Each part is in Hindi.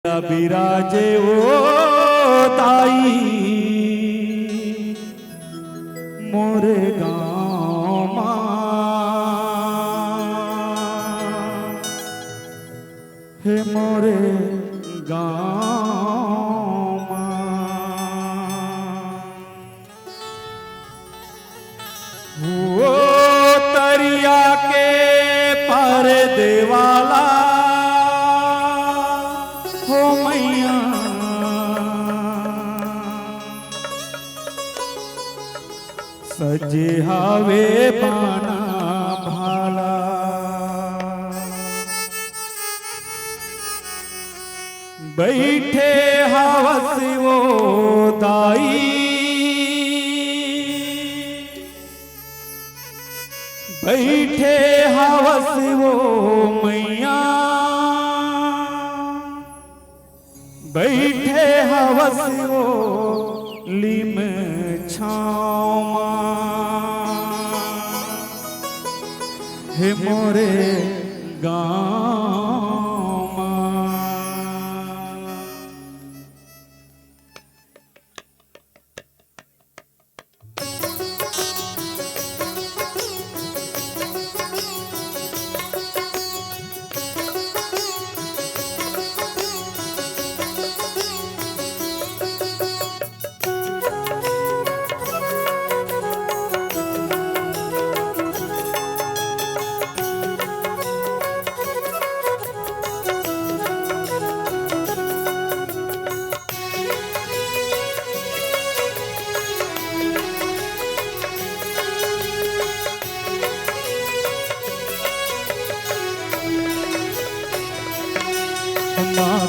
बिराजे ओ ताई मोरे गाँव हे मोरे गाँव वो तरिया के पर देवाला हो मैया सजे हावे बाना भाला बैठे हवस वो दाई बैठे हवस वो मैया बैठे हवस वो लिम छाँव हे मोरे गाँव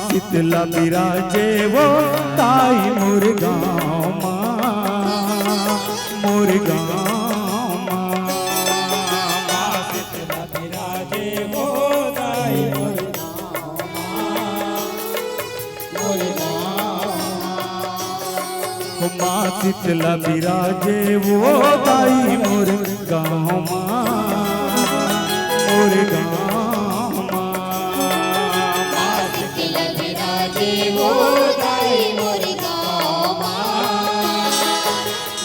शीतला बिराजे वो ताई मोर गाँव मोर गाँव शीतला बिराजे वो ताई मोर गाँव माँ शीतला बिराजे वो ताई मोर गाँव मोर गाँव वो ताई मोर गाँव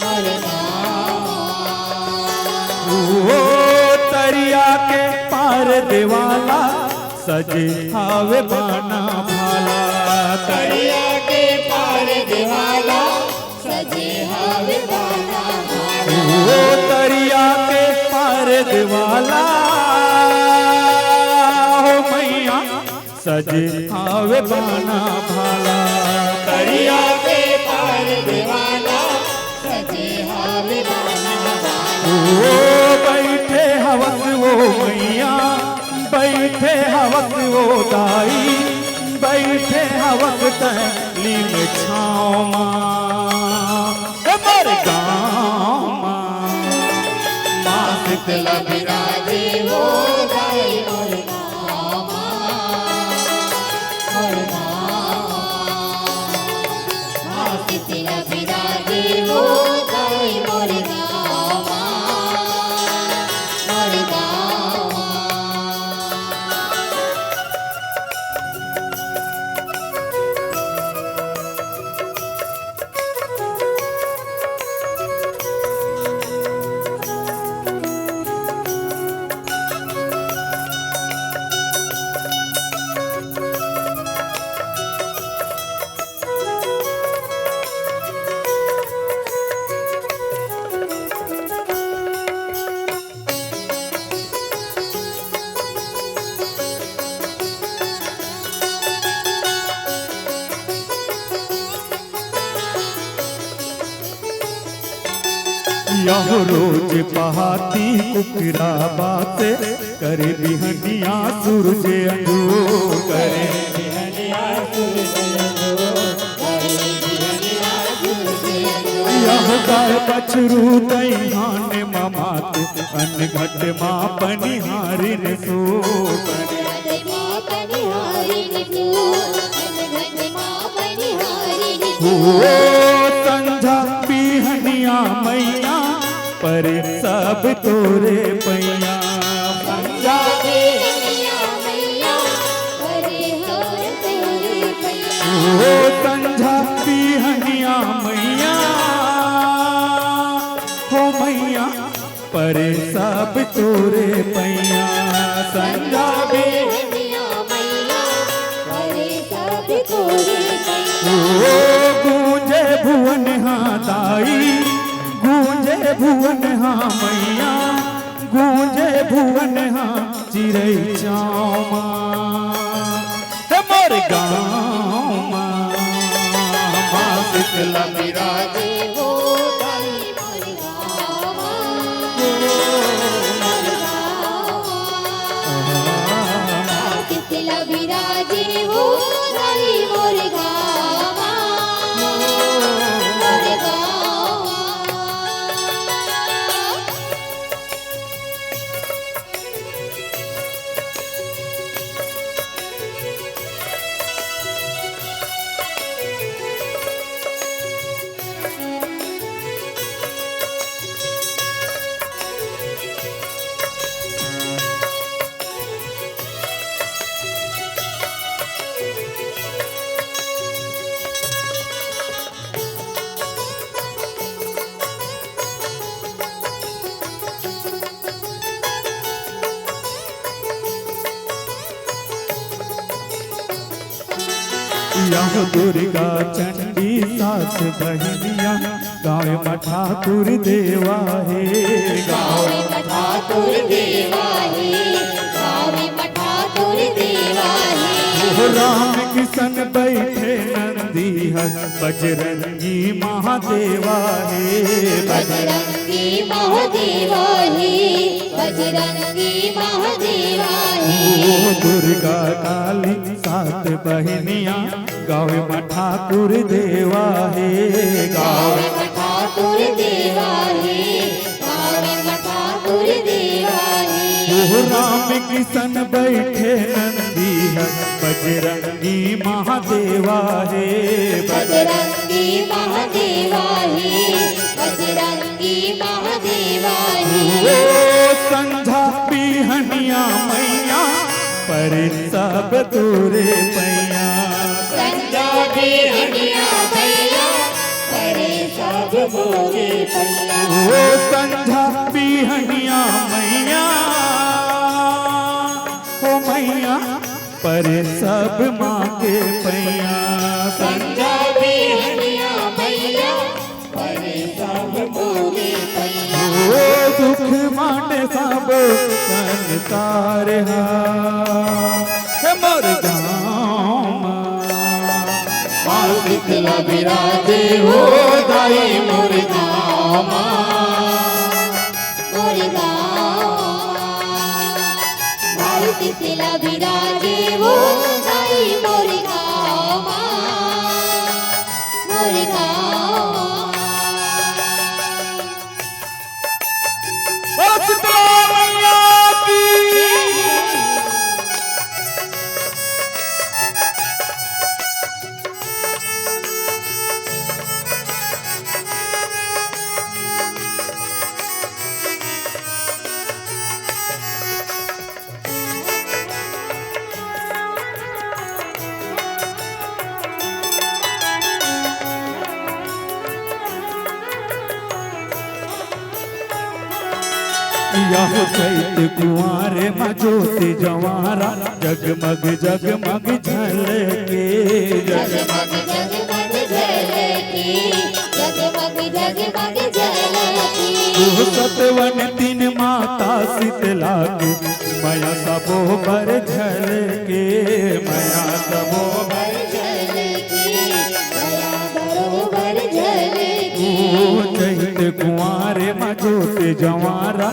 मोर गाँव ओ तरिया के पार देवाला सजे हावे बाना भाला तरिया के पार देवाला सजे हावे बाना भाला ओ तरिया के पार देवाला हो मैया सजे हावे बाना भाला तरिया के पार देवाला सजे हावे बाना भाला ओ बैठे हवस वो मैया बैठे हवस वो दाई बैठे हवस तली में छाँव मोर गाँव माँ शीतला बिराजे वो ताई मोर गाँव मोर गाँव माँ शीतला बिराजे वो ताई मोर गाँव मोर गाँव यह रोज पहाती कुकरा बात करे बिहनिया सूरज अंजूर करे बिहनिया सूरज अंजूर करे बिहनिया सूरज अंजूर यह गाय बछरू दईहान ममात अनघट माँ पनिहारिन सो संझा बिहनिया मैया पर सब तोरे पैया संझा बिहनिया मैया पर ओ संझा बिहनिया मैया हो मैया परे सब तोरे पैया संझा भी बिहनिया मैया करे सब तोरे पैया ओ गूंजे भुवन हाँ दाई गूंजे भुवन हाँ मैया गूंजे भुवन हाँ चिड़ै चामा मोर गाँव माँ शीतला विराजे हो दाई मोर गावा शीतला विराजे हो दाई मोर गावा मोर गावा यह दुर्गा चंडी सास बहनिया गाँव में ठाकुर देवा है गावे ठाकुर देवा है गावे ठाकुर देवा है राम किशन बैठे नंदी हर बजरंगी महादेवा है बजरंगी महादेवा है बजरंगी महादेवा है ओ दुर्गा काली सात बहनिया गाँव में ठाकुर देवा है गावे ठाकुर देवा है गावे ठाकुर देवा है ओ राम किशन बैठे नंदी हर बजरंगी महादेवा है बजरंगी महादेवा है बजरंगी महादेवा है ओ संझा बिहनिया मैया पर सब तोरे पैया संजा बिहनिया भैया करे सब मोरे पैया ओ संझा बिहनिया मैया हो मैया पर सब माँ के पैया संजा बिहनिया भैया करे सब मोरे पैया ओ दुख माटे सब संसार है मोर गाँव माँ शीतला विराजे हो दाई मोर गावा मोर गावा भाई शीतला विराजे हो दाई मोर गावा मोर गावा शीतला मैया की यह चैत कुआरे मजोत जवारा जगमग जगमग झलके जगमग जगमग झलके जगमग जगमग झलके सतवन तीन माता शीतला के माया सबो बर झलके माया सबो बर चैत कुआरे मजोत जवारा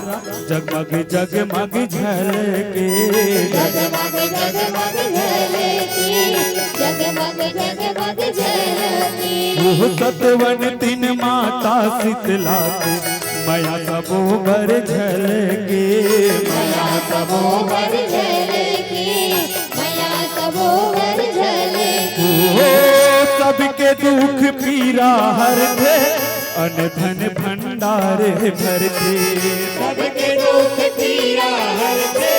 जगमग जगमग झलके जगमग जगमग झलके जगमग जगमग झलके सतवन तीन माता शीतला के माया सबो बर झलके माया सबोवर झलके माया सबोवर झलके ओ सबके दुख पीरा हरते अनधन भंडार भरते सबके दुख पीरा हरते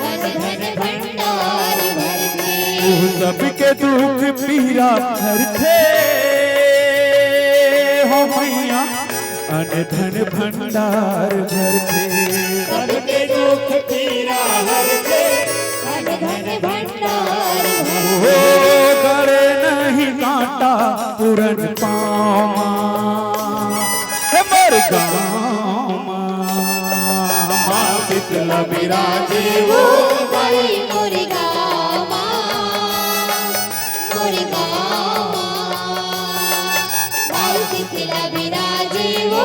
अनधन भंडार भरते तू सबके दुख पीरा हरते हो मैया अन धन भंडार भरते सबके दुख पीरा हरते अन धन भंडार हो गड़े नहीं कांटा पूरन पावा मर गाँव माँ शीतला विराजे वो गाई मोर गावा मोर गावा गाई शीतला विराजे वो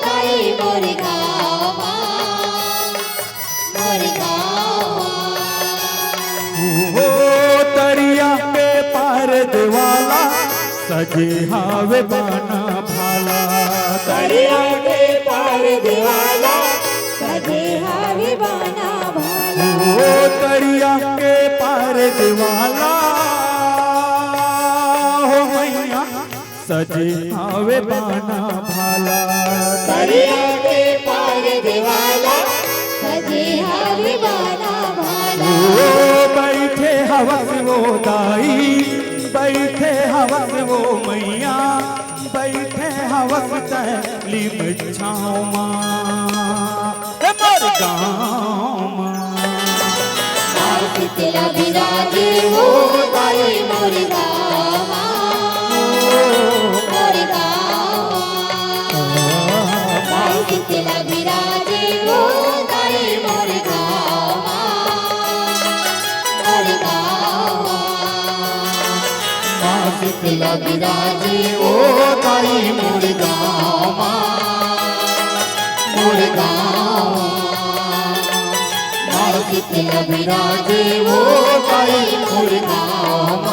गाई मोर गावा मोर गावा हो तरिया पे पार देवाला सजे हावे बाना भाला तरिया के पार दिवाला सजे हावे बाना भाला हो तरिया के पार देवाला हो मैया सजे हावे बाना भाला तरिया के पार दिवाला सजे हावे बाना भाला ओ बैठे हवस वो दाई बैठे हवस वो मैया बैठे हवस तली बिछाओ माँ मर गाँव गाई शीतला विराजे वो गाई मोर गावा मोर गावा गाई शीतला विराजे वो गाई मोर गावा मोर गावा माँ शीतला विराजे ओ ताई मोर गाँव मोर गावा माँ शीतला विराजे ओ ताई मोर गाँव